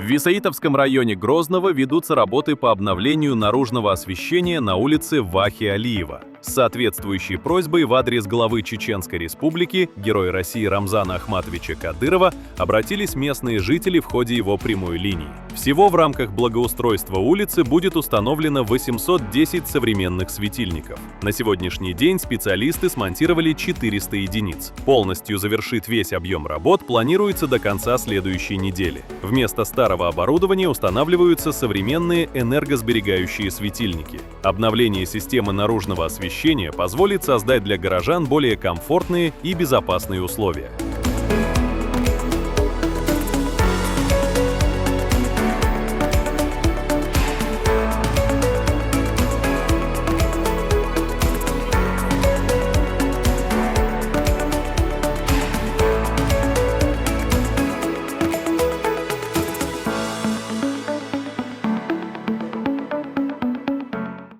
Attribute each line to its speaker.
Speaker 1: Висаитовском районе Грозного ведутся работы по обновлению наружного освещения на улице Вахи Алиева. С соответствующей просьбой в адрес главы Чеченской Республики, Героя России Рамзана Ахматовича Кадырова, обратились местные жители в ходе его прямой линии. Всего в рамках благоустройства улицы будет установлено 810 современных светильников. На сегодняшний день специалисты смонтировали 400 единиц. Полностью завершить весь объем работ планируется до конца следующей недели. Вместо старого оборудования устанавливаются современные энергосберегающие светильники. Обновление системы наружного освещения позволит создать для горожан более комфортные и безопасные условия.